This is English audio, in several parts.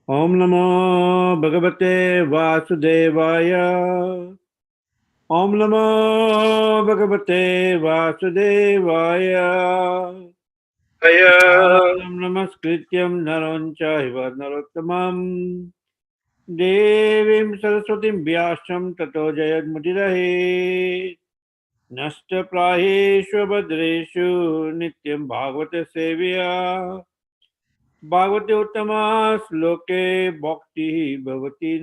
Om Namo Bhagavate Vasudevaya. Om Namo Bhagavate Vasudevaya. Om Namaskrityam Naram Chaiva Narottamam Devim Saraswatim Vyasam Tato Jayad Mudirahe Nasta Praheshu Bhadreshu Nityam Bhagavate Sevya Bhagavate Uttama Sloke Bhakti Bhavati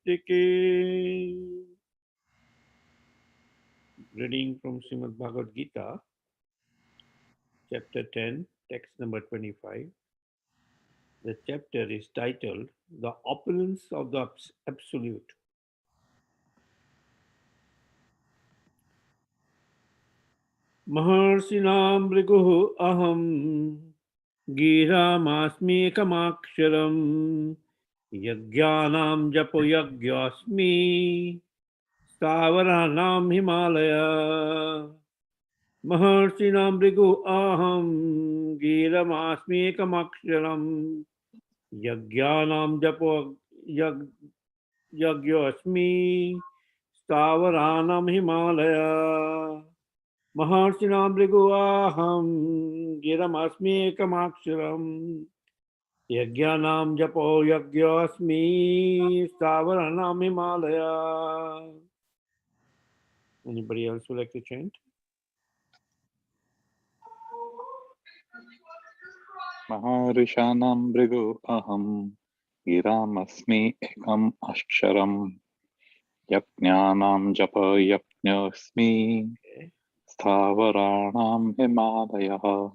Nastiki. Reading from Srimad Bhagavad Gita, chapter 10, text number 25. The chapter is titled The Opulence of the Absolute. Maharsinam Briguhu Aham Giramasmi Kamaksharam Yajnanam Japo Yagyasmi Stavaranam Himalaya Maharsinam Brigu Aham Giramasmi Kamaksharam Yajnanam Japo Yagyasmi Stavaranam Himalaya Maharsinam Brigu Aham Giramasmi Kamaksharam Yajnanam Japo Yagyasmi Stavaranam Himalaya. Anybody else would like to chant? Maharishanam Brigu Aham Giramasmi Ekam Aksharam Yajnanam Japa Yajnasmi Stavaranam Himalaya.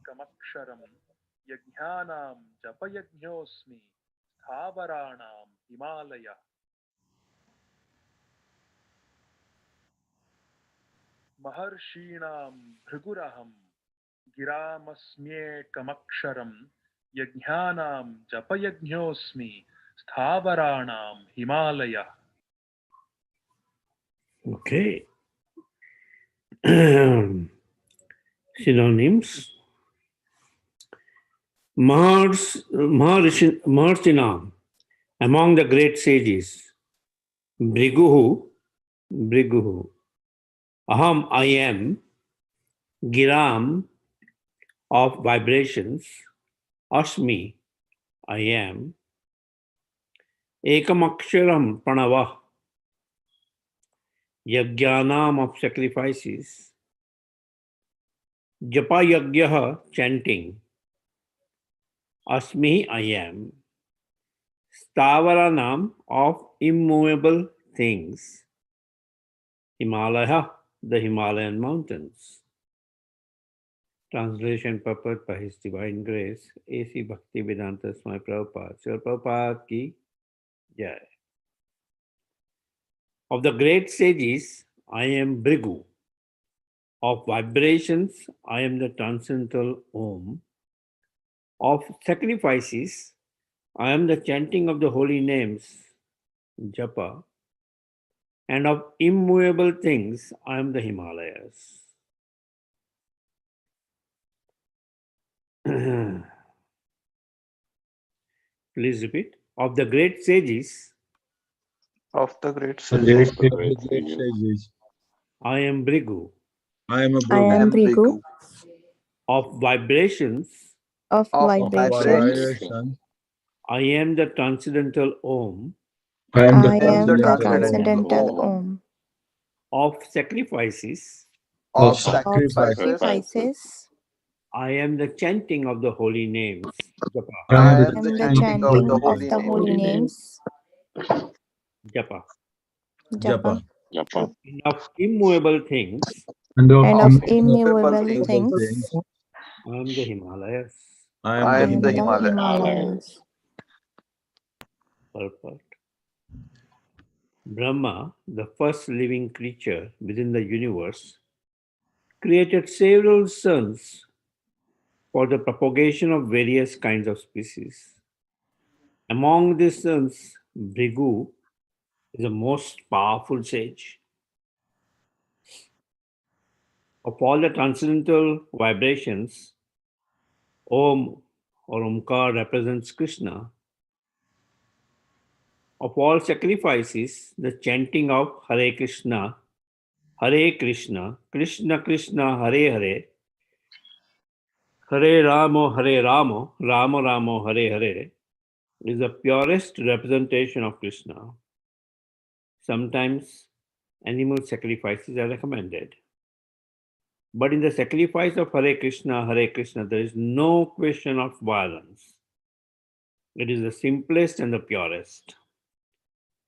Kamaksharam Yajnanam Japayajñosmi Stavaranam Himalaya. Maharshinam Bhriguraham Giramasmye Kamaksharam Yajnanam Japayajñosmi Stavaranam Himalaya. Okay. Synonyms. Maharsinam, among the great sages. Briguhu, Aham, I am. Giram, of vibrations. Asmi, I am. Ekamaksharam, Pranava. Yajnanam, of sacrifices. Japa Yagyaha, chanting. Asmi, I am. Stavaranam, of immovable things. Himalaya, the Himalayan mountains. Translation purport by His Divine Grace, A.C. Bhaktivedanta Swami Prabhupada. Srila Prabhupada ki jai. Of the great sages, I am Brigu. Of vibrations, I am the transcendental Om. Of sacrifices, I am the chanting of the holy names, Japa. And of immovable things, I am the Himalayas. Please repeat. Of the great sages, Of the great sages, I am Brigu. I am Brigu. Of vibrations, Of vibrations, I am the transcendental Om. I am the transcendental Om. Of sacrifices, Of sacrifices, I am the chanting of the holy names. Japa. I am the chanting of the holy names. Japa. Japa. Japa. And of immovable things, And of immovable things, I am the Himalayas. I am the Himalayas. Purport. Brahma, the first living creature within the universe, created several suns for the propagation of various kinds of species. Among these suns, Brigu is the most powerful sage. Of all the transcendental vibrations, Om or Omkar represents Krishna. Of all sacrifices, the chanting of Hare Krishna, Krishna Krishna, Hare Hare, Hare Ramo, Ramo, Hare Hare, is the purest representation of Krishna. Sometimes animal sacrifices are recommended. But in the sacrifice of Hare Krishna, there is no question of violence. It is the simplest and the purest.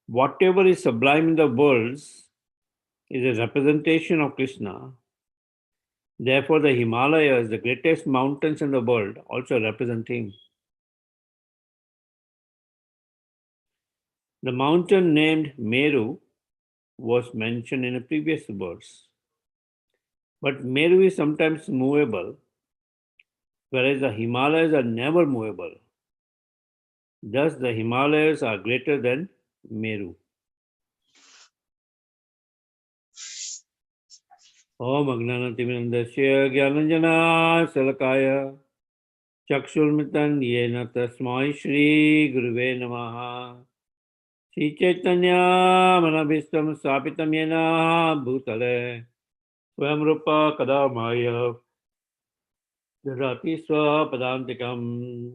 Whatever is sublime in the worlds is a representation of Krishna. Therefore, the Himalayas, the greatest mountains in the world, also represent him. The mountain named Meru was mentioned in a previous verse. But Meru is sometimes movable, whereas the Himalayas are never movable. Thus, the Himalayas are greater than Meru. Om Agnanatimirandasya Gyananjana Salakaya Chakshurmitan Yena Tasmai Shri Guruve Namaha Shri Chaitanya Manabhistam Sapitam Yena Bhutale Swam Rupa Kadamaya Dharati Swapadantikam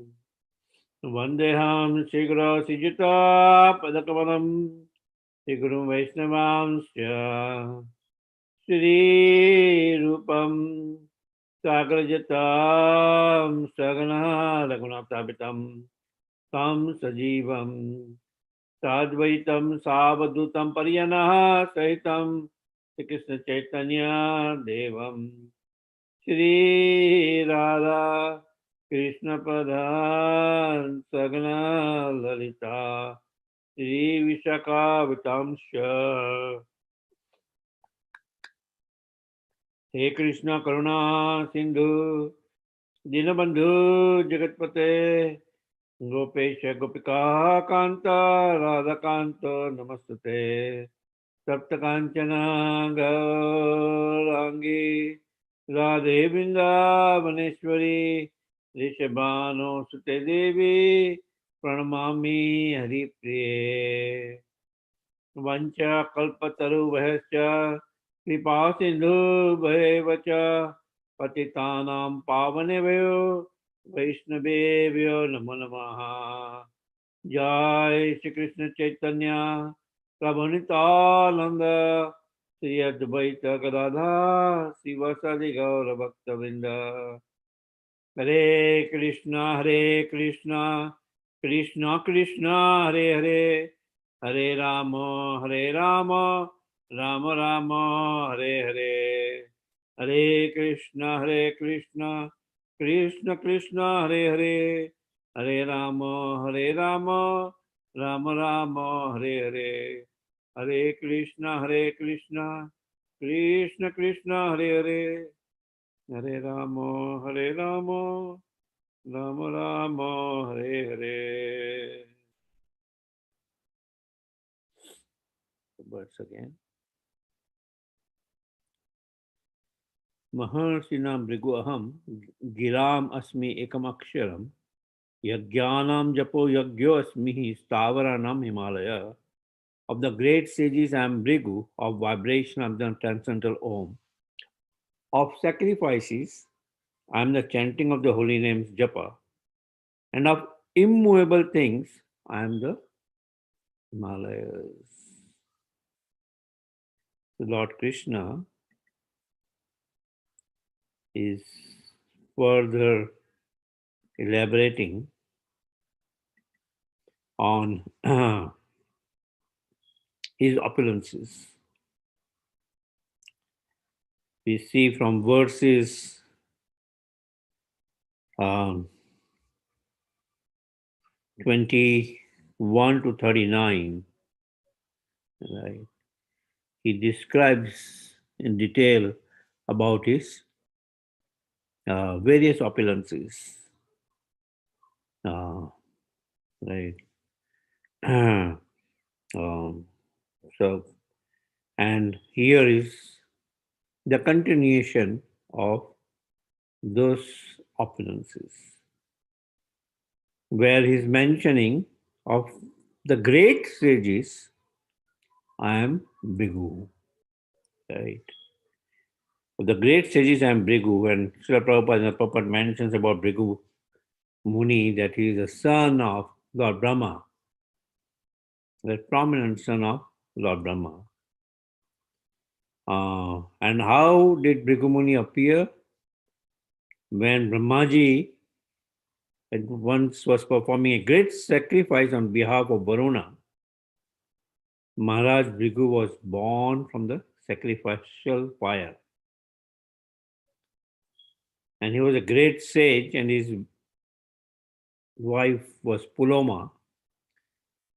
Vandeham Shigura Sijita Padakamanam Shiguru Vaishnavamsya Shri Rupam Sagrajatam Sagana Raghunathapitam Tam Sajivam Sadvaitam Savadutam Paryanaha Sahitam Shri Krishna Chaitanya Devam Shri Radha Krishna Padhan Sagana Lalita Shri Vishaka Vitamsha He Krishna Karuna Sindhu Dinabandhu Jagatpate Gopesha Gopika Kanta Radha Kanta Namastate Sapta Kanchana Gaurangi Radhe Vrindavaneshwari Rishabhano Sute Devi Pranamami Hari Priye Vancha Kalpataru Vahasya Kripa Sindhu Bhayevacha Patitanam Pavanevyo Vaishnavevyo Namo Namaha Jai Shri Krishna Chaitanya Prabhu Nityananda Sri Advaita Gadadha Sivasadi Gaura Bhakta Vrinda Hare Krishna Krishna Krishna Hare Hare Hare Rama Rama Rama Hare Hare Hare Krishna Krishna Krishna Hare Hare Hare Rama Rama Hare Hare Hare Krishna Krishna Krishna Hare Hare Hare Rama Rama Hare Hare. The words again. Maharshina Bhrigu Aham Giram Asmi Ekam Aksharam Yajnanam Japo Yagyo Asmi Stavaranam Himalaya. Of the great sages I am Bhrigu, of vibration I am the transcendental Om. Of sacrifices I am the chanting of the holy names Japa. And of immovable things I am the Himalayas. So Lord Krishna is further elaborating on his opulences. We see from verses 21 to 39, right? He describes in detail about his various opulences, right? um, So, and here is the continuation of those opulences, where he's mentioning of the great sages, I am Bhigu, right? The great sages I am Bhigu, and Srila Prabhupada mentions about Bhigu Muni that he is the son of Lord Brahma, the prominent son of Lord Brahma. And how did Bhigu Muni appear? When Brahmaji once was performing a great sacrifice on behalf of Varuna, Maharaj Bhigu was born from the sacrificial fire. And he was a great sage, and his wife was Puloma.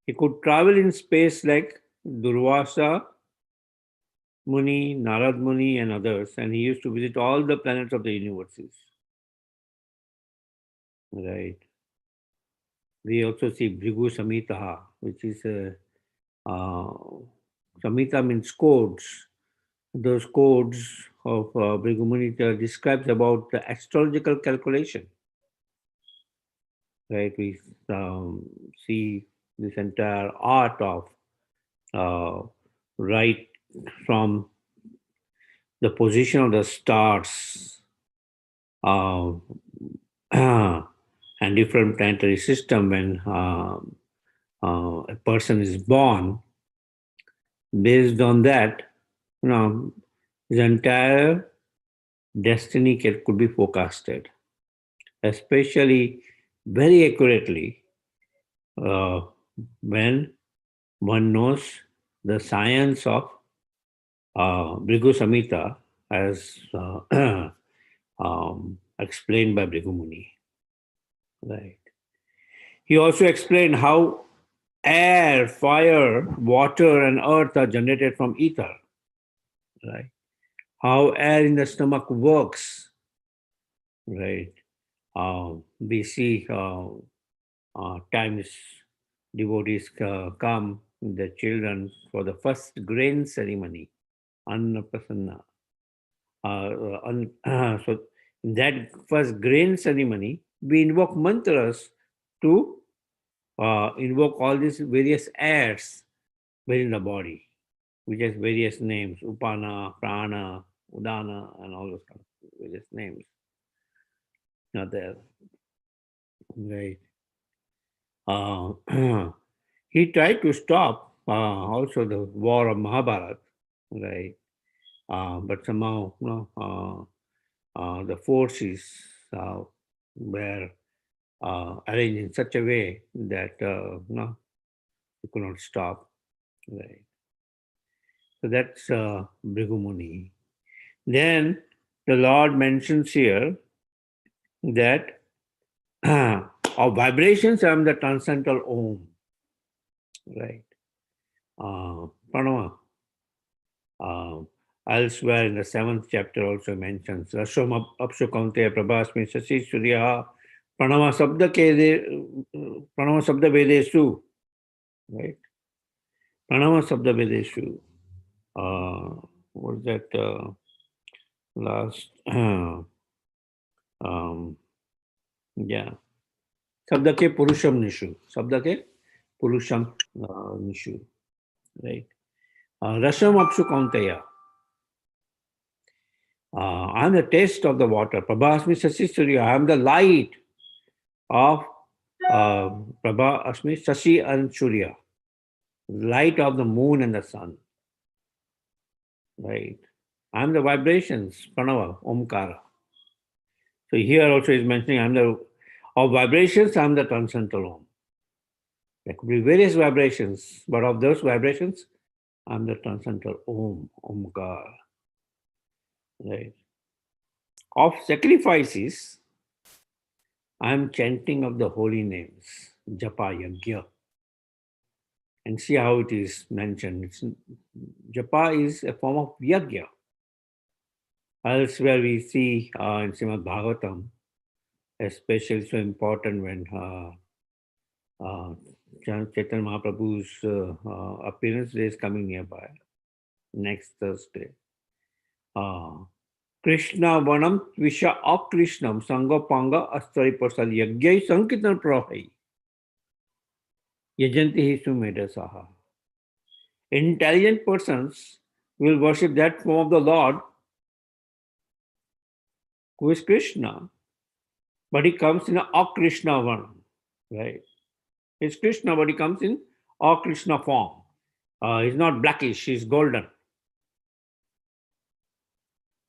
He could travel in space like Durvasa Muni, Narad Muni, and others, and he used to visit all the planets of the universes. Right. We also see Bhrigu Samhita, which is Samhita means codes. Those codes of Bhrigu Muni describes about the astrological calculation. Right. We see this entire art of right from the position of the stars and different planetary system when a person is born. Based on that, his entire destiny could be forecasted, especially very accurately when one knows the science of Bhrigu Samhita as explained by Bhrigu Muni. Right. He also explained how air, fire, water, and earth are generated from ether. Right. How air in the stomach works. Right. We see times devotees come, the children, for the first grain ceremony, Anna Prasanna. So in that first grain ceremony, we invoke mantras to invoke all these various airs within the body, which has various names, Upana, Prana, Udana, and all those kind of various names. Not there. Right. He tried to stop also the war of Mahabharata, right? But somehow, the forces were arranged in such a way that you could not stop. Right. So that's Bhrigu Muni. Then the Lord mentions here that of vibrations I am the transcendental Om. Right. Pranava. Elsewhere in the 7th chapter also mentions Rashom Apsu Kaunteya Prabhasmi Sasi Surya Pranava Sabda Vedesu. Right. Pranava Sabda Vedesu. What is that last? Yeah. Sabda ke Purusham Nishu. Sabda ke Purusham Nishu. Right. Rasham Apsu Kaunteya. I am the taste of the water. Prabhasmi Sasi Surya. I am the light of Prabha Asmi Sasi and Surya. Light of the moon and the sun. Right. I am the vibrations, Pranava, Omkara. So here also is mentioning I am the of vibrations, I am the transcendental Om. There could be various vibrations, but of those vibrations, I am the transcendental Om, Omkara. Right. Of sacrifices, I am chanting of the holy names, Japa Yagya. And see how it is mentioned. Japa is a form of Yagya. Elsewhere we see in Srimad Bhagavatam, especially so important when Chaitanya Mahaprabhu's appearance day is coming nearby, next Thursday. Krishna Vanam Tvisha Akrishnam Sangha Panga Astari Prasad Yagyai Sankitan Prahai Yajanti Hisumeda Saha. Intelligent persons will worship that form of the Lord who is Krishna, but he comes in a Akrishna one, right? It's Krishna, but he comes in Akrishna form. He's not blackish, he's golden.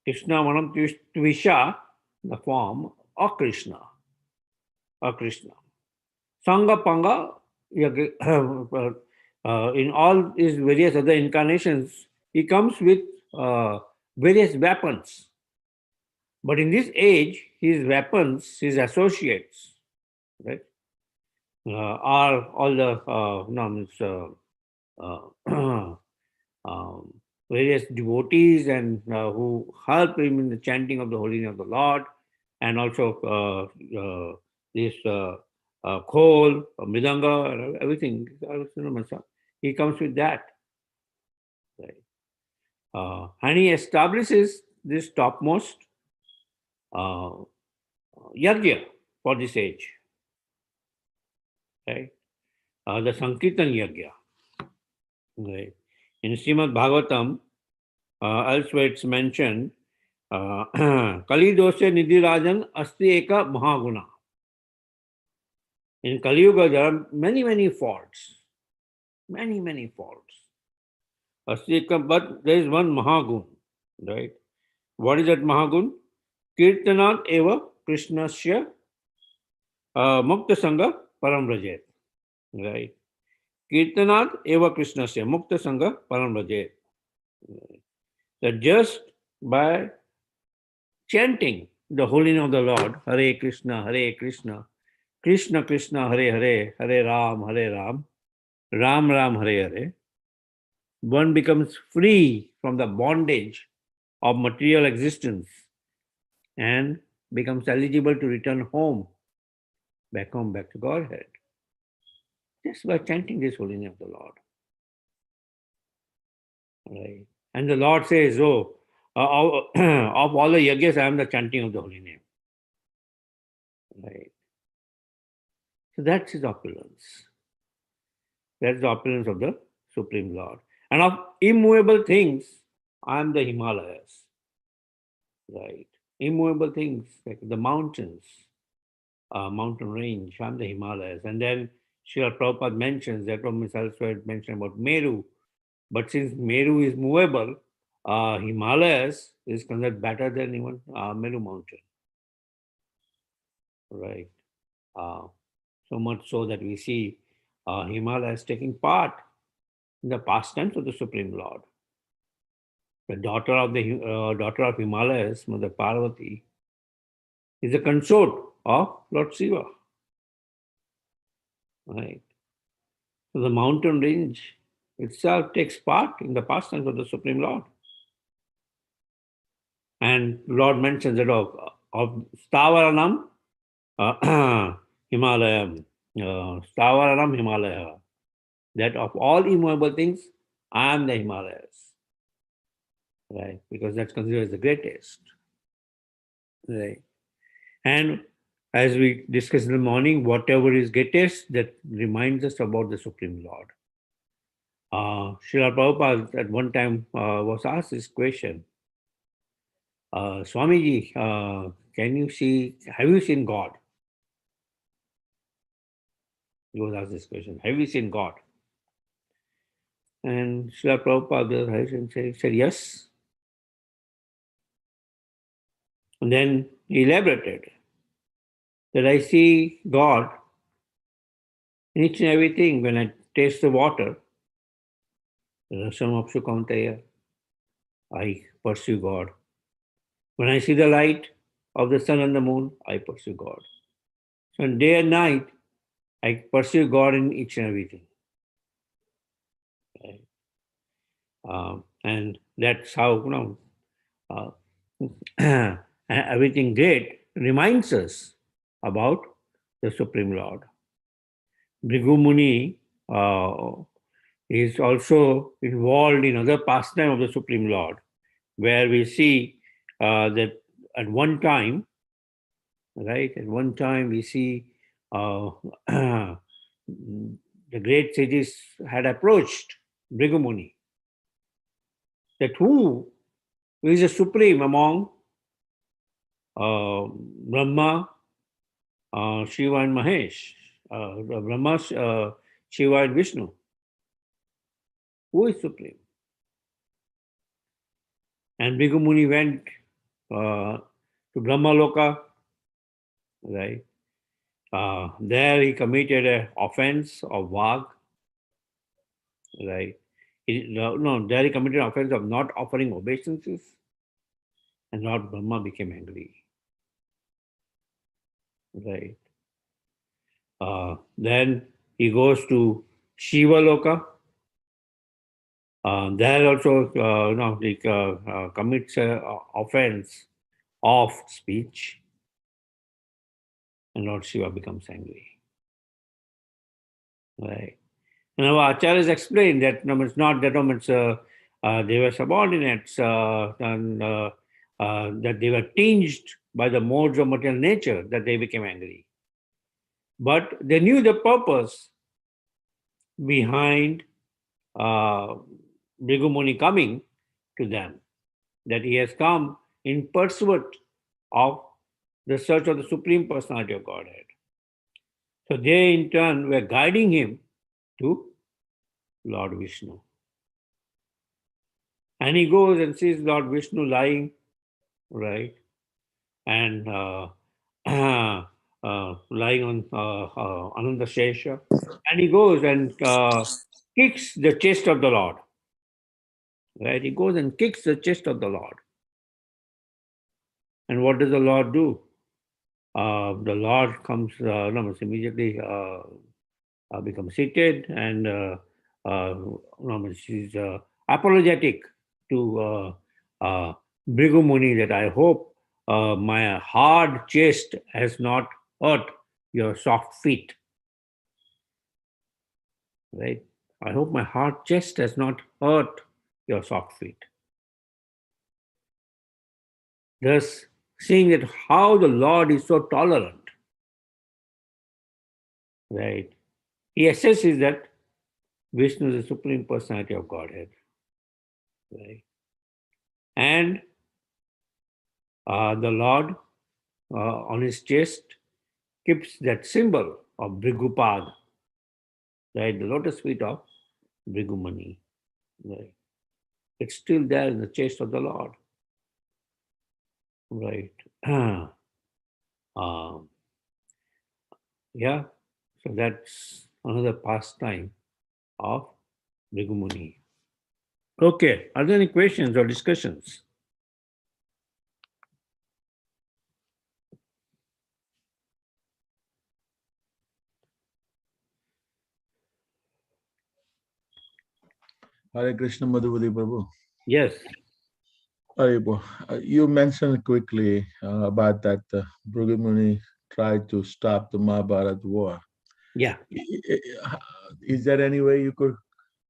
Krishna Vanam Tvisha, the form Akrishna. Akrishna. Sangha Panga, in all his various other incarnations, he comes with various weapons. But in this age, his weapons, his associates, right, are all the various devotees and who help him in the chanting of the holy name of the Lord, and also this khol, midanga, everything. He comes with that. Right? And he establishes this topmost yajna for this age. Right? The Sankirtan yajna. Right? In Srimad Bhagavatam, elsewhere it's mentioned, Kali dosya nidhi rajan asti eka mahaguna. In Kali Yuga, there are many faults. Many faults. Asti eka, but there is one mahagun. Right? What is that mahagun? Kirtanat eva krishnasya mukta sangha param rajet. Right? Kirtanat eva krishnasya mukta sangha param rajet. That just by chanting the holy name of the Lord, Hare Krishna, Krishna Krishna, Hare Hare, Hare Ram, Ram Ram, Hare Hare, one becomes free from the bondage of material existence and becomes eligible to return home, back to Godhead. Just by chanting this holy name of the Lord. Right. And the Lord says, of all the yajnas, I am the chanting of the holy name. Right. So that's his opulence. That's the opulence of the Supreme Lord. And of immovable things, I am the Himalayas. Right. Immovable things like the mountains, mountain range, I am the Himalayas. And then Srila Prabhupada mentions that from elsewhere mentioned about Meru. But since Meru is movable, Himalayas is considered better than even Meru mountain. Right. So much so that we see Himalayas taking part in the pastimes of the Supreme Lord. The daughter of Himalayas, Mother Parvati, is a consort of Lord Shiva. Right. So the mountain range itself takes part in the pastimes of the Supreme Lord. And Lord mentions that of Stavaranam Himalayam, Stavaranam Himalaya, that of all immovable things, I am the Himalayas. Right, because that's considered as the greatest. Right. And as we discussed in the morning, whatever is greatest, that reminds us about the Supreme Lord. Srila Prabhupada at one time was asked this question, Swamiji, have you seen God? He was asked this question, have you seen God? And Srila Prabhupada said yes. And then he elaborated that I see God in each and everything. When I taste the water, Rasam Apsu Kaunteya, I pursue God. When I see the light of the sun and the moon, I pursue God. So in day and night, I pursue God in each and everything. Right? And that's how, everything great reminds us about the Supreme Lord. Bhrigu Muni is also involved in other pastime of the Supreme Lord, where we see that at one time, right, at one time we see the great sages had approached Brigumuni, that who is the supreme among Brahma, Shiva and Mahesh, Brahma, Shiva and Vishnu. Who is supreme? And Bhikkhu Muni went to Brahma Loka, right? There he committed an offense of Vag, right? There he committed an offense of not offering obeisances, and Lord Brahma became angry, right? Then he goes to Shiva Loka. There also, he commits an offense of speech, and Lord Shiva becomes angry, right? And our acharyas explained that it's not that they were subordinates, and that they were tinged by the modes of material nature that they became angry. But they knew the purpose behind Bhrigu Muni coming to them, that he has come in pursuit of the search of the Supreme Personality of Godhead. So they in turn were guiding him to Lord Vishnu. And he goes and sees Lord Vishnu lying, right? And lying on Ananda Shesha. And he goes and kicks the chest of the Lord. Right? He goes and kicks the chest of the Lord. And what does the Lord do? The Lord comes, immediately becomes seated, and she's apologetic to Bhrigu Muni that I hope my hard chest has not hurt your soft feet. Right? I hope my hard chest has not hurt your soft feet. Thus, seeing that how the Lord is so tolerant, right? He assesses that Vishnu is the Supreme Personality of Godhead, right? And the Lord on his chest keeps that symbol of Bhrigupad, right? The lotus feet of Bhrigumani, right? It's still there in the chest of the Lord, right? Yeah, so that's another pastime of Bhrigumuni. Okay, are there any questions or discussions? Hare Krishna Madhupati Prabhu. Yes. You mentioned quickly about that Bhrigu Muni tried to stop the Mahabharata war. Yeah. Is there any way you could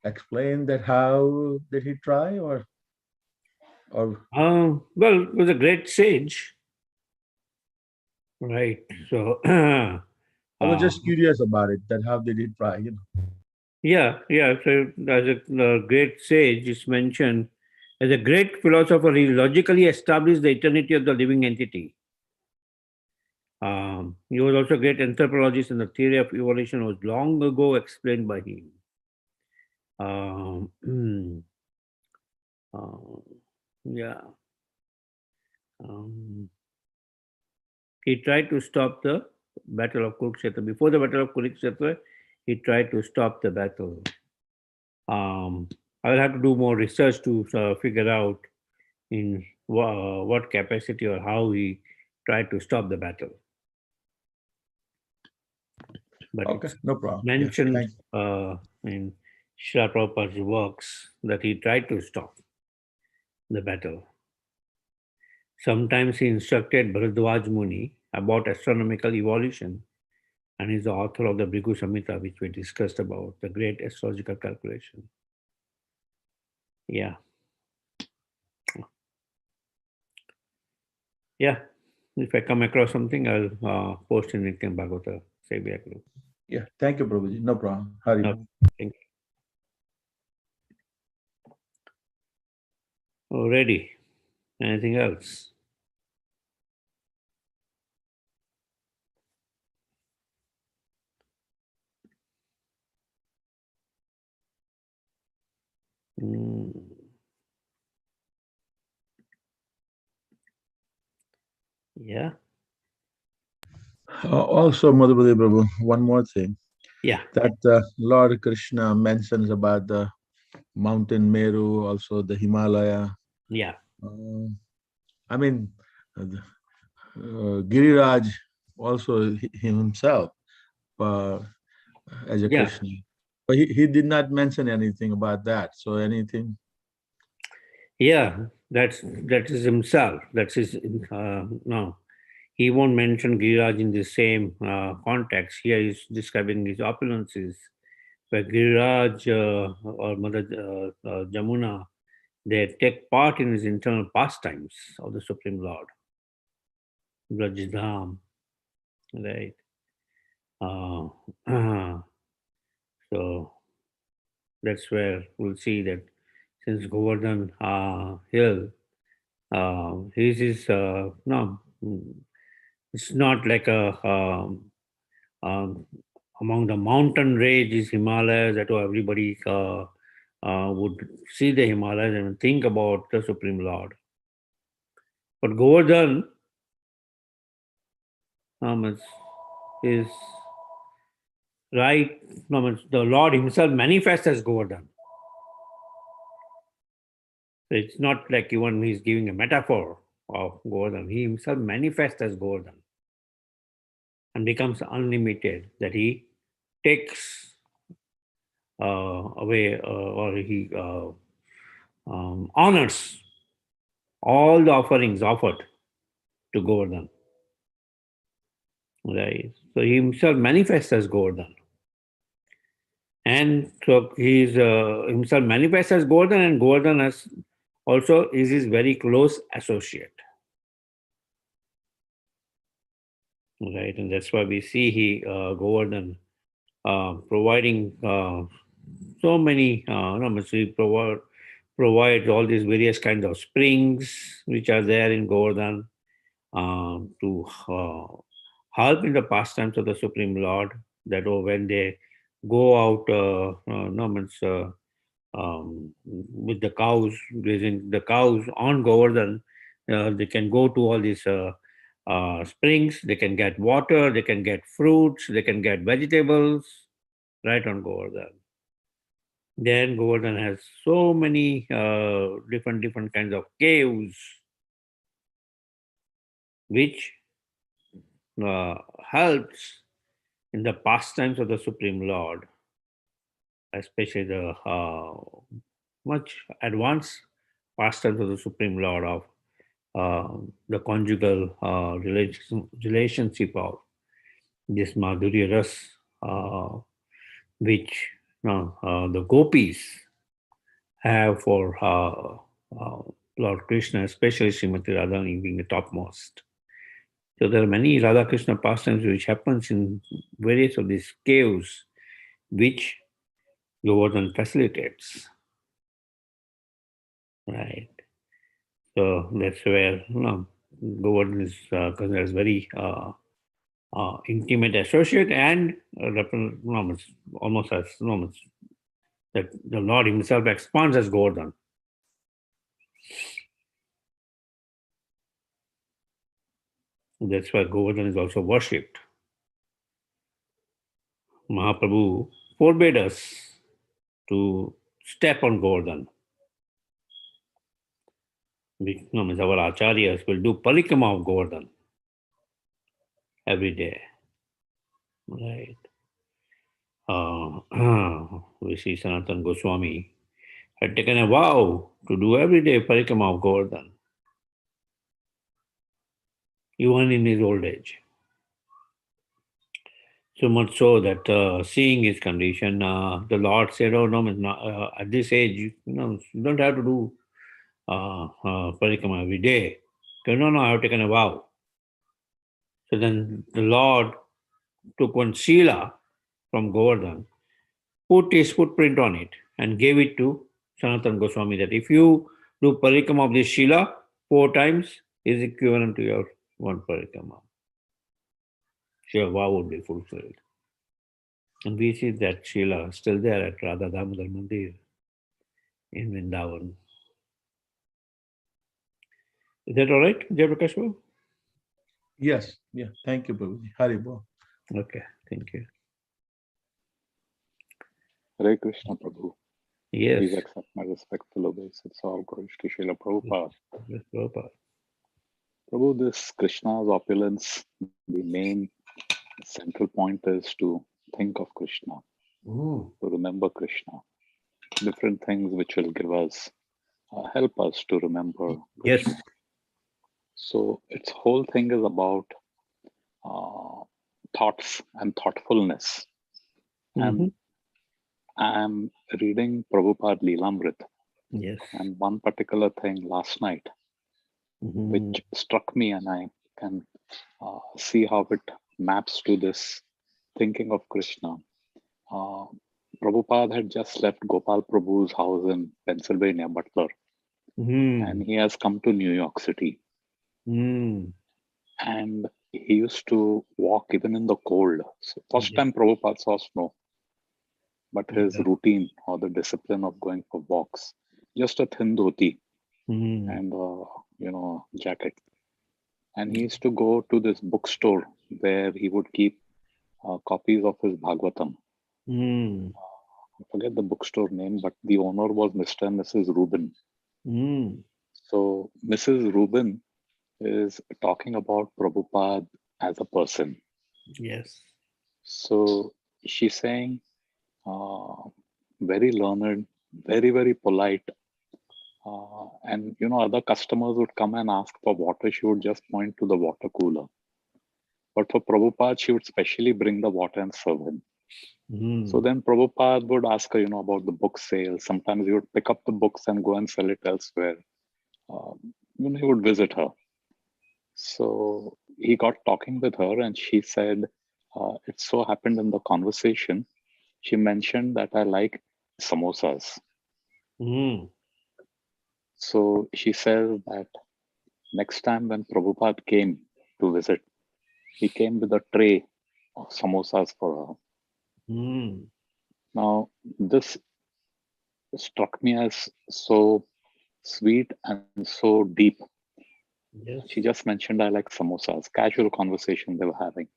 explain that? How did he try, or? Well, it was a great sage, right? So I was just curious about it. That how did he try? Yeah. So as a great sage is mentioned, as a great philosopher, he logically established the eternity of the living entity. He was also a great anthropologist, and the theory of evolution was long ago explained by him. Yeah. He tried to stop the battle of Kurukshetra. Before the battle of Kurukshetra, he tried to stop the battle. I will have to do more research to figure out in what capacity or how he tried to stop the battle. But okay, no problem. Mentioned in Srila Prabhupada's works that he tried to stop the battle. Sometimes he instructed Bharadwaj Muni about astronomical evolution and he's the author of the Bhrigu Samhita, which we discussed about, the great astrological calculation. Yeah. Yeah. If I come across something, I'll post in Nityam Bhagavata Sevya group. Yeah, thank you, Prabhuji. No problem. Hari No, Bol. thank you. Already. Anything else? Mm. Yeah. Also, Madhupati Prabhu, one more thing. Yeah. That Lord Krishna mentions about the mountain Meru, also the Himalaya. Yeah. I mean, Giriraj also himself as a Yeah. Krishna. But he did not mention anything about that. So anything? Yeah. That is himself. That's his. No. He won't mention Giriraj in the same context. Here he's describing his opulences, where Giriraj or Mother Jamuna, they take part in his internal pastimes of the Supreme Lord. Brajdham, right? Uh, so that's where we'll see that since Govardhan Hill, his is no, it's not like a um, among the mountain ranges, Himalayas, that everybody would see the Himalayas and think about the Supreme Lord. But Govardhan is right. The Lord Himself manifests as Govardhan. So it's not like even He's giving a metaphor of Govardhan. He Himself manifests as Govardhan and becomes unlimited. That He takes away or He honors all the offerings offered to Govardhan. Right. So he himself manifests as Govardhan. And so he is himself manifests as Govardhan, and Govardhan as also is his very close associate. Right. And that's why we see Govardhan providing so many, he provides all these various kinds of springs which are there in Govardhan to help in the pastimes of the Supreme Lord, that when they go out with the cows, grazing the cows on Govardhan, they can go to all these springs, they can get water, they can get fruits, they can get vegetables right on Govardhan. Then Govardhan has so many different kinds of caves which helps in the pastimes of the Supreme Lord, especially the much advanced pastimes of the Supreme Lord of the conjugal relationship of this Madhurya Ras, which the gopis have for Lord Krishna, especially Srimati Radharani being the topmost. So there are many Radha Krishna pastimes which happens in various of these caves, which Govardhan facilitates. Right. So that's where Govardhan is considered as very intimate associate and almost as that the Lord Himself expands as Govardhan. That's why Govardhan is also worshipped. Mahaprabhu forbade us to step on Govardhan. Our acharyas will do parikrama of Govardhan every day. Right. We see Sanatana Goswami had taken a vow to do every day parikrama of Govardhan, even in his old age. So much so that seeing his condition, the Lord said, "Oh no, it's not, at this age, you don't have to do parikama every day." Okay, no, I have taken a vow. So then the Lord took one Shila from Govardhan, put his footprint on it, and gave it to Sanatana Goswami that if you do parikama of this Shila 4 times, is equivalent to your one parikama. So your vow would be fulfilled. And we see that Shila still there at Radha Damodar Mandir in Vrindavan. Is that all right, Jayaprakash Babu? Yes, yeah. Thank you, Prabhuji. Hari Bol. Okay, thank you. Hare Krishna Prabhu. Yes. Please accept my respectful obeisance. All glories to Srila Prabhupada. Yes, Prabhupada. Prabhu, this Krishna's opulence, the main central point is to think of Krishna, to remember Krishna. Different things which will give us, help us to remember Yes. Krishna. So its whole thing is about thoughts and thoughtfulness. And I'm reading Prabhupada Leelamrit. Yes. And one particular thing last night, which struck me, and I can see how it maps to this thinking of Krishna. Prabhupada had just left Gopal Prabhu's house in Pennsylvania, Butler, and he has come to New York City. And he used to walk even in the cold. So first time Prabhupada saw snow, but his routine or the discipline of going for walks, just a thin dhoti and jacket. And he used to go to this bookstore where he would keep copies of his Bhagavatam. I forget the bookstore name, but the owner was Mr. and Mrs. Rubin. So Mrs. Rubin is talking about Prabhupada as a person. Yes. So she's saying, very learned, very, very polite. And other customers would come and ask for water. She would just point to the water cooler. But for Prabhupada, she would specially bring the water and serve him. So then Prabhupada would ask her, about the book sale. Sometimes he would pick up the books and go and sell it elsewhere. He would visit her. So he got talking with her, and she said, it so happened in the conversation, she mentioned that I like samosas. So she says that next time when Prabhupada came to visit, he came with a tray of samosas for her. Now, this struck me as so sweet and so deep. Yes. She just mentioned, I like samosas, casual conversation they were having.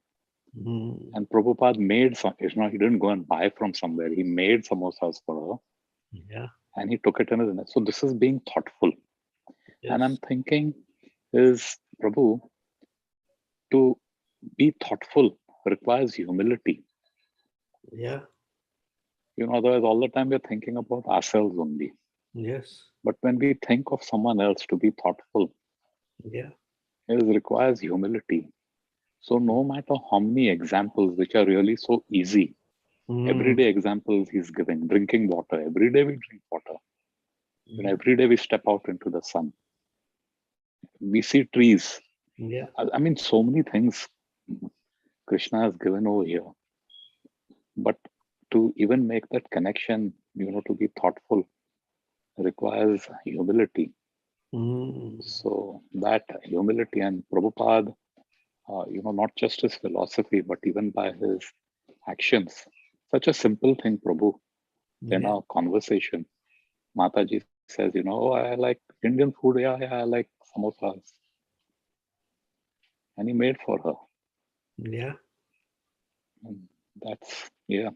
And Prabhupada made some, he didn't go and buy from somewhere. He made samosas for her. Yeah. And he took it in his neck. So this is being thoughtful. Yes. And I'm thinking, is Prabhu, to be thoughtful requires humility. Yeah. Otherwise all the time we're thinking about ourselves only. Yes. But when we think of someone else, to be thoughtful, Yeah. it requires humility. So no matter how many examples which are really so easy, everyday examples he's giving, drinking water, every day we drink water. Every day we step out into the sun. We see trees. Yeah. I mean, so many things Krishna has given over here. But to even make that connection, to be thoughtful requires humility. So that humility, and Prabhupada, not just his philosophy, but even by his actions. Such a simple thing, Prabhu. In our conversation, Mataji says, oh, I like Indian food. Yeah, I like samosas. And he made for her. Yeah. And that's, yeah.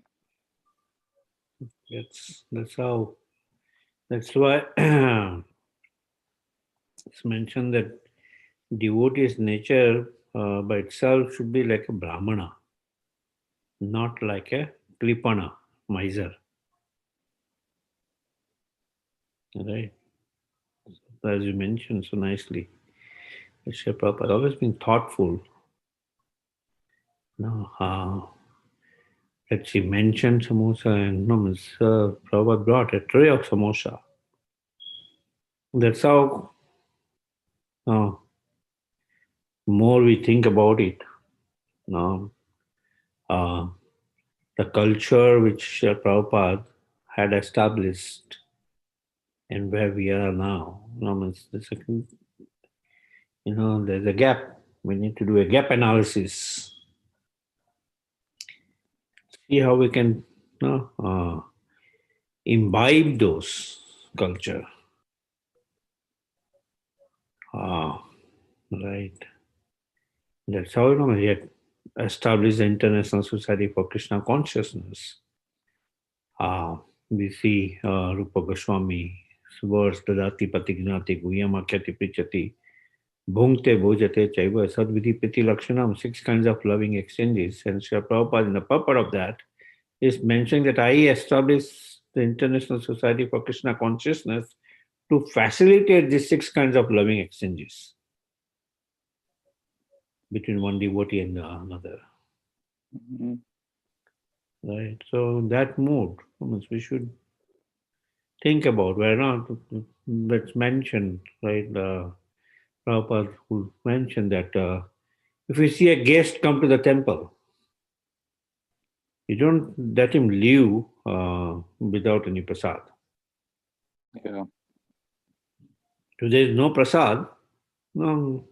That's why it's mentioned that devotee's nature by itself should be like a brahmana, not like a kripana, miser. Right? As you mentioned so nicely, Srila Prabhupada always been thoughtful. that she mentioned samosa, and Prabhupada brought a tray of samosa. That's how more we think about it. Now, the culture which Prabhupada had established and where we are now, there's a gap. We need to do a gap analysis. See how we can imbibe those culture. Right. That's how we had established the International Society for Krishna Consciousness. We see Rupa Goswami verse Dadati Patignati Guyama Kyati Prichati Bhungte Bhojate Chaiva Sadvidhi Piti Lakshanam, 6 kinds of loving exchanges. And Srila Prabhupada, in the purport of that, is mentioning that I established the International Society for Krishna Consciousness to facilitate these 6 kinds of loving exchanges between one devotee and another. Mhm. Right. So that mood, we should think about. Where not, let's mention, right? Prabhupada who mentioned that if you see a guest come to the temple, you don't let him leave without any prasad. Yeah. If there is no prasad, no,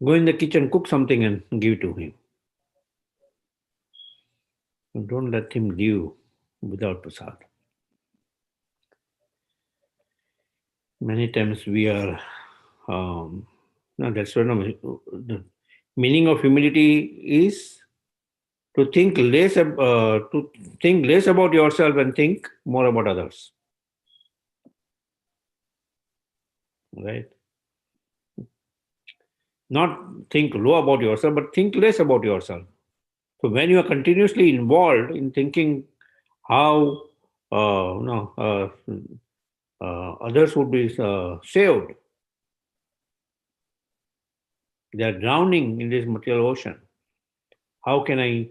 go in the kitchen, cook something and give it to him. Don't let him leave without prasad. Many times we are, that's why the meaning of humility is to think less about yourself and think more about others. Right? Not think low about yourself, but think less about yourself. So when you are continuously involved in thinking how others would be saved, they are drowning in this material ocean. How can I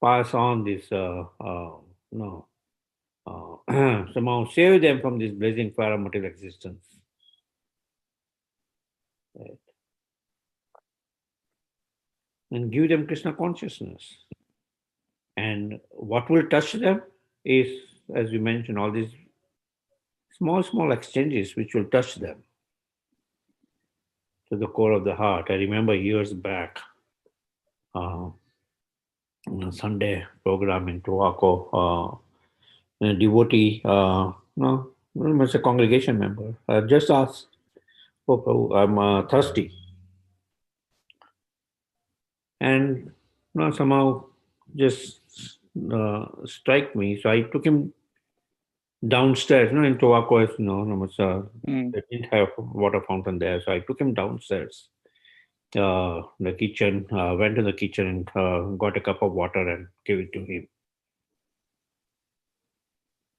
pass on this? Somehow save them from this blazing fire of material existence. Right. And give them Krishna consciousness. And what will touch them is, as we mentioned, all these small exchanges which will touch them to the core of the heart. I remember years back, on a Sunday program in Tobacco, a devotee, was a congregation member, just asked, "Oh, I'm thirsty." And somehow just strike me. So I took him downstairs. In Tobacco, they didn't have water fountain there. So I took him downstairs, the kitchen, went to the kitchen and got a cup of water and gave it to him.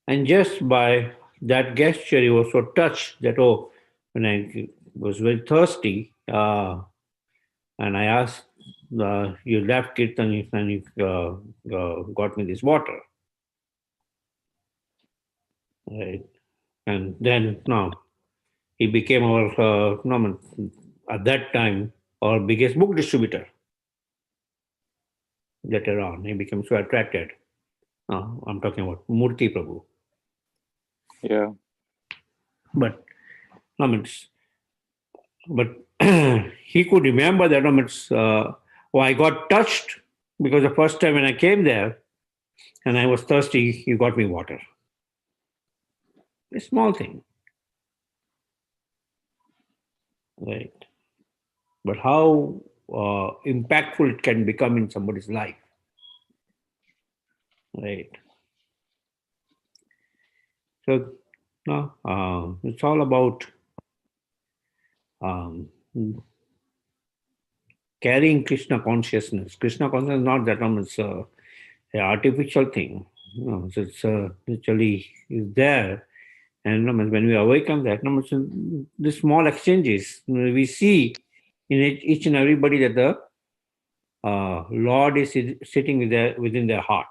And just by that gesture, he was so touched that, when I was very thirsty, and I asked, you left Kirtan and you got me this water. Right. And then, he became our, at that time, our biggest book distributor. Later on, he became so attracted. I'm talking about Murti Prabhu. Yeah. But, but he could remember that, I got touched because the first time when I came there and I was thirsty, he got me water. A small thing. Right. But how impactful it can become in somebody's life. Right. So, it's all about carrying Krishna consciousness. Krishna consciousness is not that it's an artificial thing. It's literally is there. And when we awaken that, the small exchanges, we see in each and everybody that the Lord is sitting within their heart.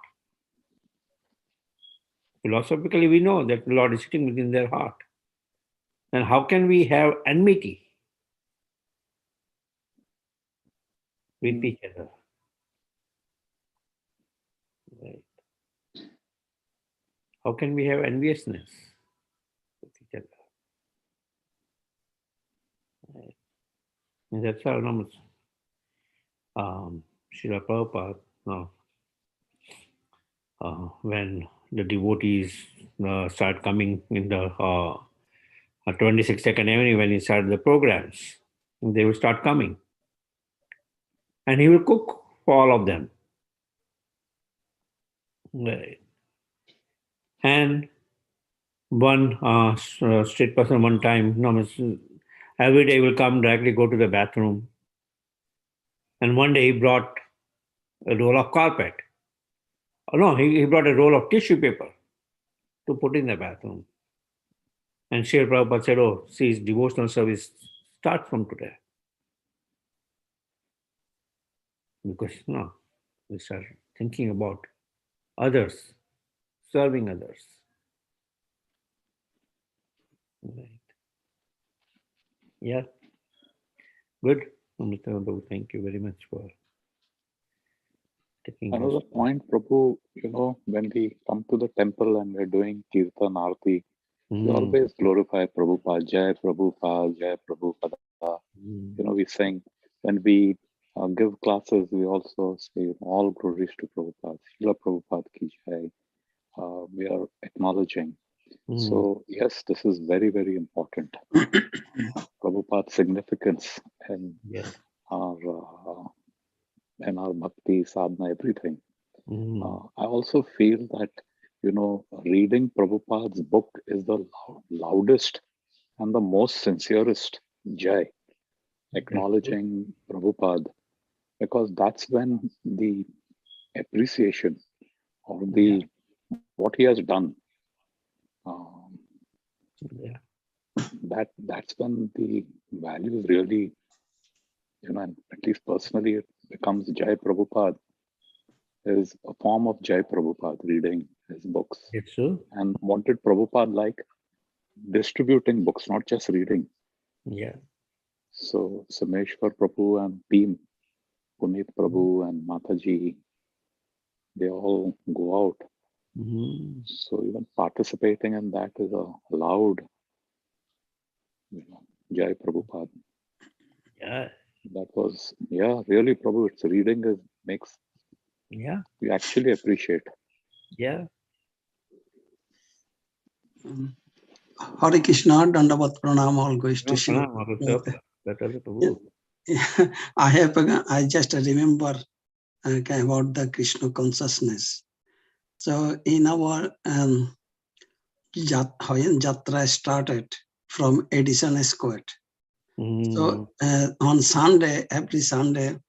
Philosophically, we know that the Lord is sitting within their heart. Then how can we have enmity with each other? Right. How can we have enviousness with each other? Right. And that's how Srila Prabhupada, when the devotees start coming in the 22nd Avenue, when he started the programs, they will start coming. And he will cook for all of them. Right. And one street person one time, every day will come directly go to the bathroom. And one day he brought a roll of carpet. Oh, no, he brought a roll of tissue paper to put in the bathroom. And Srila Prabhupada said, oh, see, his devotional service starts from today. Because, we start thinking about others, serving others. Right. Yeah. Good. Amrita, thank you very much for taking Another this. point, Prabhu, when we come to the temple and we're doing Kirtan Aarti, we always glorify Prabhupada, Jai Prabhupada, Jai Prabhupada. We sing. When we give classes, we also say all glories to Prabhupada, Srila Prabhupada ki Jai. We are acknowledging. So yes, this is very, very important. Prabhupada's significance and our bhakti, sadhana, everything. I also feel that, reading Prabhupada's book is the loudest and the most sincerest Jai, acknowledging Prabhupada, because that's when the appreciation or what he has done, that's when the value is really, and at least personally, it becomes Jai Prabhupada is a form of Jai Prabhupada, reading his books. It's true. And what did Prabhupada like? Distributing books, not just reading. Yeah. So Sameshwar Prabhu and team, Puneet Prabhu and Mataji, they all go out. So even participating in that is a loud, Jai Prabhupada. Yeah. That was, really, Prabhu, it's reading makes you actually appreciate. Yeah. Hare Krishna, Dandavat Pranam, all goes to Shri. I just remember about the Krishna consciousness. So in our Jatra started from Edison Square. So on Sunday, every Sunday,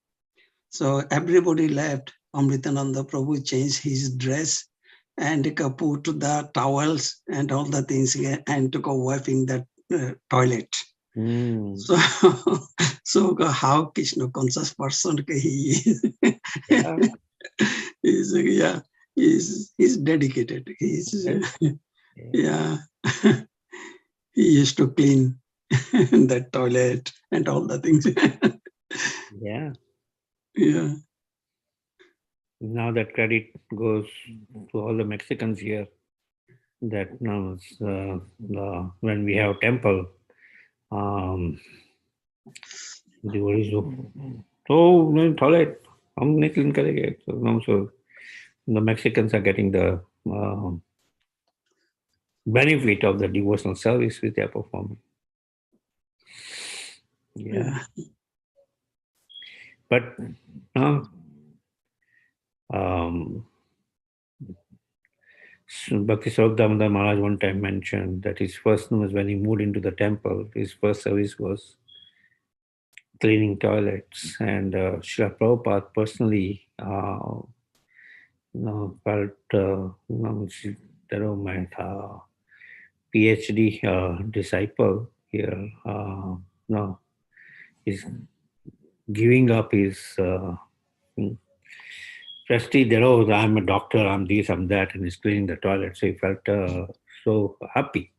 so everybody left. Amritananda Prabhu changed his dress and put the towels and all the things and took a wiping that toilet. So how Krishna conscious person he is. He's dedicated. He used to clean that toilet and all the things. Yeah. Now that credit goes to all the Mexicans here. That now when we have temple, devotees toilet, so the Mexicans are getting the benefit of the devotional service which they are performing. Yeah. But Bhakti Swarup Maharaj one time mentioned that his first was when he moved into the temple, his first service was cleaning toilets, and Srila Prabhupada personally felt my PhD disciple here is giving up his prestige that, oh, I'm a doctor, I'm this, I'm that, and he's cleaning the toilet. So he felt so happy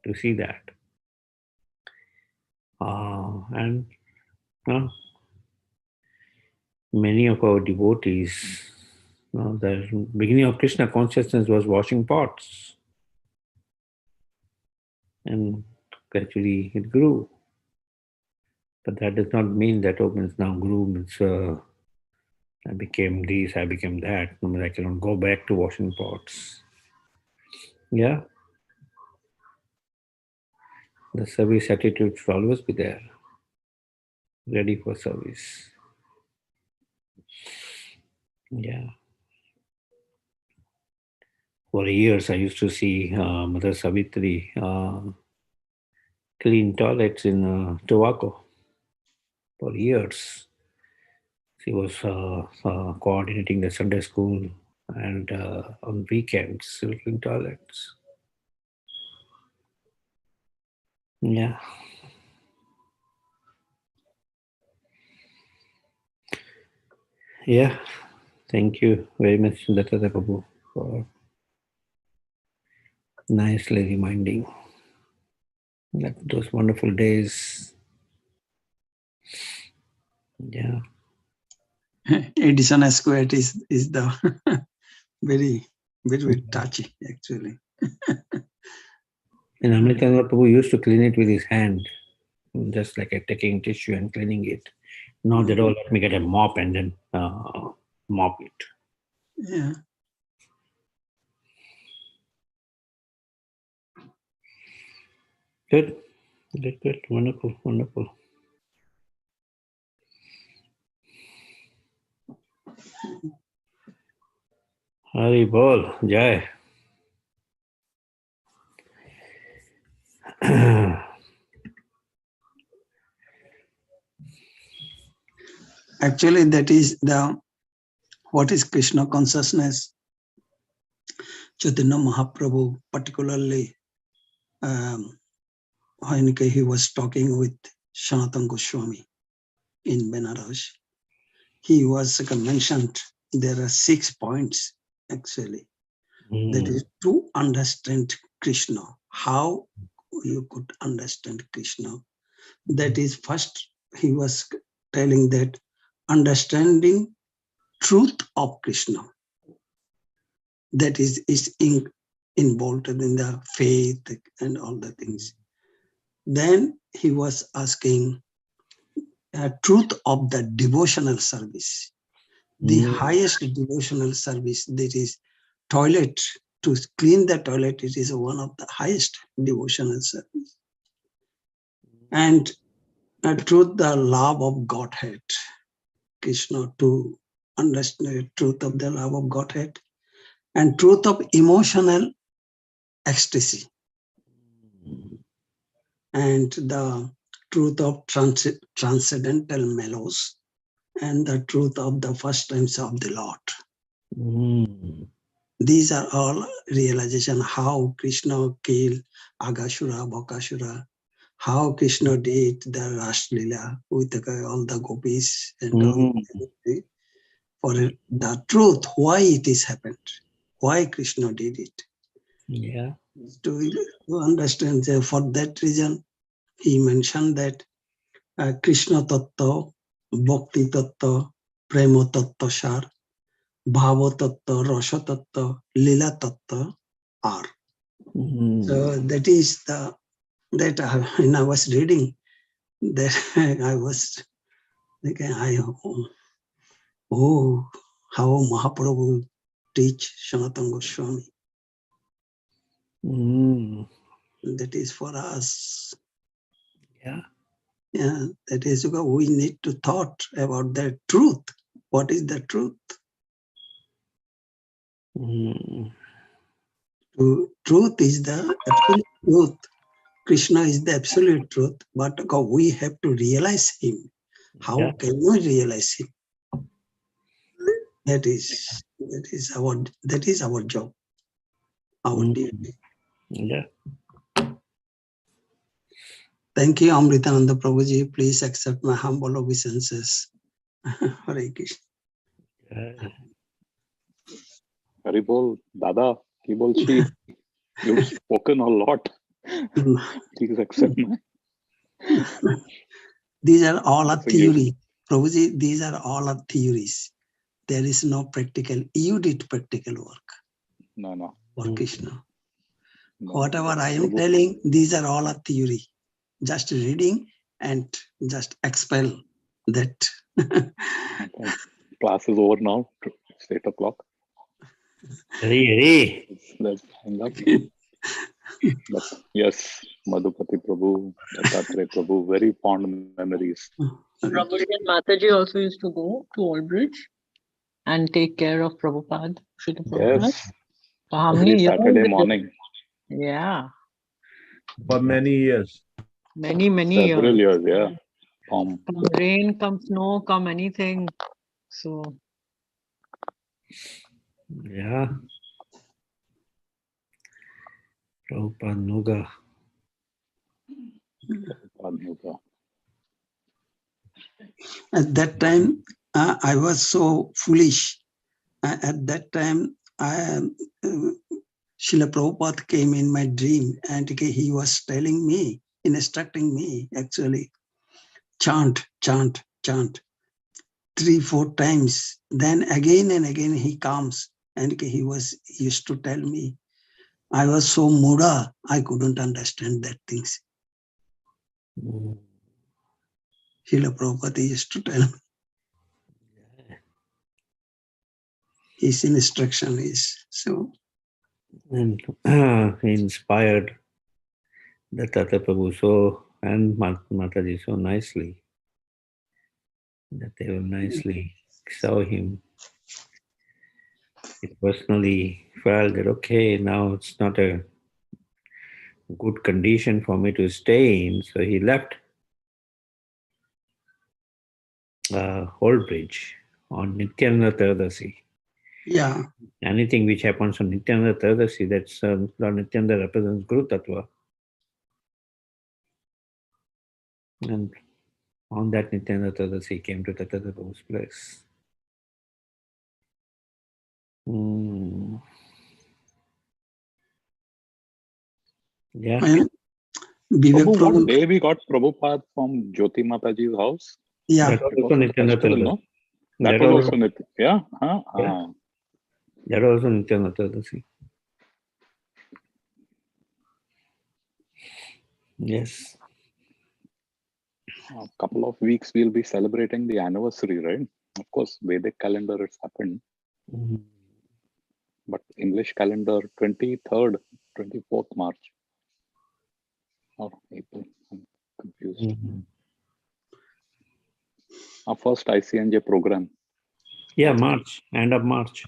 to see that. And many of our devotees, the beginning of Krishna consciousness was washing pots, and gradually it grew. But that does not mean that, oh, means now grew, means I became this, I became that. No, means I cannot go back to washing pots. Yeah. The service attitude should always be there, ready for service. Yeah. For years, I used to see Mother Savitri clean toilets in Tobago. For years, she was coordinating the Sunday school, and on weekends, she would clean toilets. Yeah. Yeah. Thank you very much, Dattata Prabhu, for nicely reminding that those wonderful days. Yeah. Edison squared is the very, very touchy, actually. And Amritananda Prabhu used to clean it with his hand, just like taking tissue and cleaning it. Not that, oh, let me get a mop and then mop it. Yeah. Good. Good. Wonderful. Wonderful. Hari Bol. Jai. Actually, that is what is Krishna consciousness. Chaitanya Mahaprabhu, particularly when he was talking with Sanatana Goswami in Benares, he was mentioned there are 6 points actually. That is to understand Krishna. How you could understand Krishna? That is first he was telling that understanding truth of Krishna. That is involved in the faith and all the things. Then he was asking truth of the devotional service. The highest devotional service, that is toilet, to clean the toilet, it is one of the highest devotional service. And truth, the love of Godhead, Krishna, to understand the truth of the love of Godhead, and truth of emotional ecstasy, and the truth of transcendental mellows, and the truth of the first times of the Lord. These are all realization how Krishna killed Agashura, Bakashura, how Krishna did the Ras Lila with all the gopis and all. For the truth, why it is happened, why Krishna did it. Yeah. To understand, for that reason, he mentioned that Krishna Tattva, Bhakti Tattva, Prema Tattva Sar, Bhava Tattva, Rasa Tattva, Lila Tattva are. So that is the, that when I was reading, that I was thinking, oh, how Mahaprabhu teach Sanatana Goswami. That is for us. Yeah. Yeah, that is because we need to thought about the truth. What is the truth? Truth is the absolute truth. Krishna is the absolute truth, but we have to realize him. How can we realize him? That is our job, our duty. Yeah. Thank you, Amritananda Prabhuji. Please accept my humble obeisances. Hare Krishna. Haribol, Dada, Kibolchi, you've spoken a lot. Please accept my. These are all a Forgive. theory. Prabhuji, these are all a theories. There is no practical. You did practical work No. for Krishna. No. Whatever I am Prabhu. telling, these are all a theory. Just reading and just expel that. Okay. Class is over now. It's 8 o'clock. Hare. Let's hang up. But yes, Madhupati Prabhu, Dattatreya Prabhu, very fond memories. Prabhuji and Mataji also used to go to Old Bridge and take care of Prabhupada. Srila Prabhupada. Yes, For how every many years? Saturday morning. Yeah, For many years. many Several years. years, yeah. Come rain, come snow, come anything. So Yeah. Prabhupada Nuga. At that time, I was so foolish. At that time, Srila Prabhupada came in my dream and he was telling me, instructing me actually, chant, 3-4 times. Then again and again he comes and he used to tell me. I was so muda, I couldn't understand that things. Srila Prabhupada used to tell me. His instruction is so. And he inspired Dattatreya Prabhu so and Mataji so nicely that they will nicely show him. He personally felt that, okay, now it's not a good condition for me to stay in, so he left Old Bridge on Nityananda Tradasi. Yeah. Anything which happens on Nityananda Tradasi, that's Lord Nityananda represents Guru Tattva. And on that Nityananda Tradasi, he came to Dattatreya Prabhu's place. Yeah. Vivek Prabhu, what Prabhu. day we got Prabhupada from Jyoti Mataji's house? Yeah. That was also Nityananda Festival, Tradasi. no? That was also Nityananda. Yeah? Yeah. That was also Nityananda Tradasi. Yes. A couple of weeks we'll be celebrating the anniversary, right? Of course, Vedic calendar has happened. But English calendar 23rd, 24th March. Or April. I'm confused. Our first ICNJ program. Yeah, March, end of March.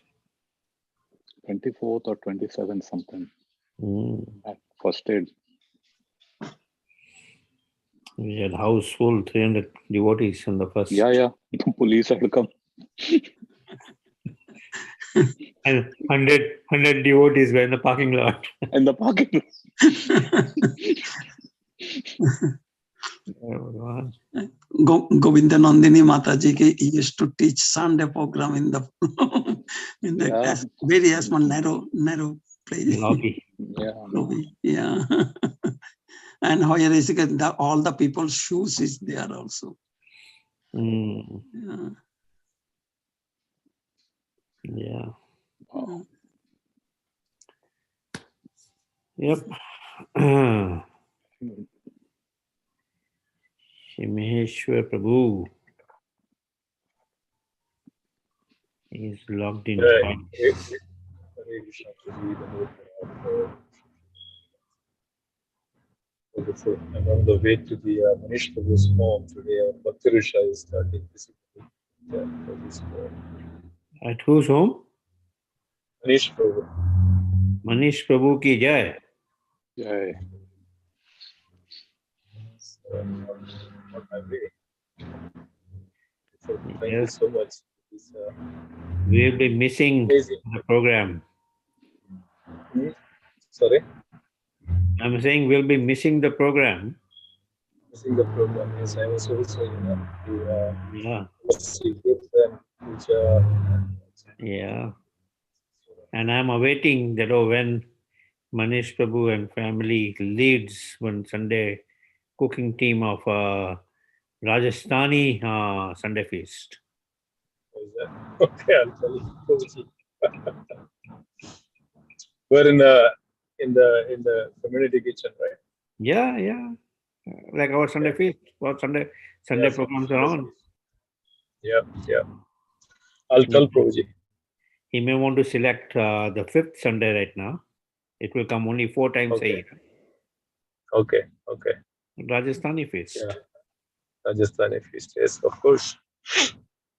24th or 27th something. At first aid. We had house full, 300 devotees in the first. Yeah. The police had come. And 100 devotees were in the parking lot. In the parking lot. Govinda Nandini Mataji used to teach Sunday program in the very small narrow place. Lobby. Yeah. And where is all the people's shoes is there also. Yeah. Yep. Shimheshwar Prabhu is locked in. I'm on the way to the Manish Prabhu's home today. Bhaktirusha is starting physically. At whose home? Manish Prabhu. Manish Prabhu ki jai. Jai. On my way. So thank you so much. We'll be missing the program. Sorry? I'm saying we'll be missing the program. Missing the program. Yes, I was also, yeah. mostly Kirtan, puja. Yeah. And I'm awaiting that when Manish Prabhu and family leads one Sunday cooking team of Rajasthani Sunday feast. What is that? Okay, I'll tell you. Prabhuji. We're in the community kitchen, right? Yeah, yeah. Like our Sunday feast, what Sunday Yes, programs are Sunday on. feast. Yeah. I'll tell Prabhuji. He may want to select the fifth Sunday right now. It will come only 4 times a year. Okay. Rajasthani feast. Yeah. Rajasthani feast. Yes, of course.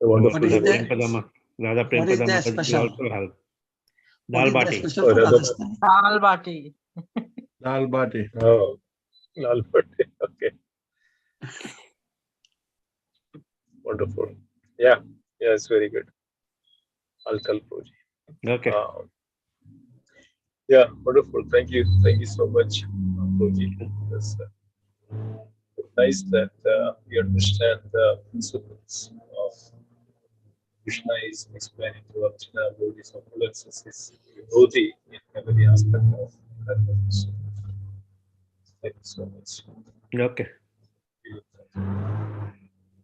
A Our wonderful What is Radha that? Prempada Radha What is Prempada that Mataji special? also help. What Dal is that bati. special Oh, for Radha- Rajasthan? Dal bati. Dal bati. Oh, Lal Bati. Okay. Wonderful. Yeah, it's very good. I'll tell Prabhuji. Okay. Yeah, wonderful. Thank you so much, Prabhuji. It's nice that we understand the principles of Krishna is explaining to Arjuna about his opulences, his devotee in every aspect of life. Thank you so much. Okay.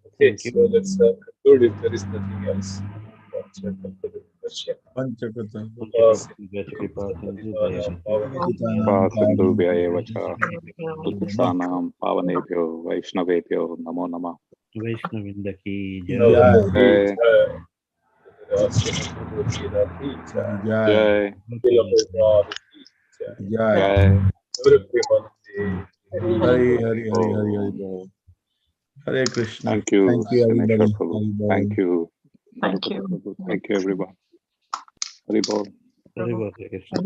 Okay, Thank you. so let's conclude if there is nothing else. Panchakata. Sindhubhya eva cha Putsanam pavanebhyo Vaishnavebhyo namo namah. Vaishnavinda ki Jai. Jai. Jai. Jai. Hari Bol. Hare Krishna. Thank you, Thank you, Ganesha everybody. Prabhu. Hari Bol. Thank you, Thank Madhupati you. Prabhu. Thank you, everyone. Hari Bol. Hari Bol, Hare Krishna.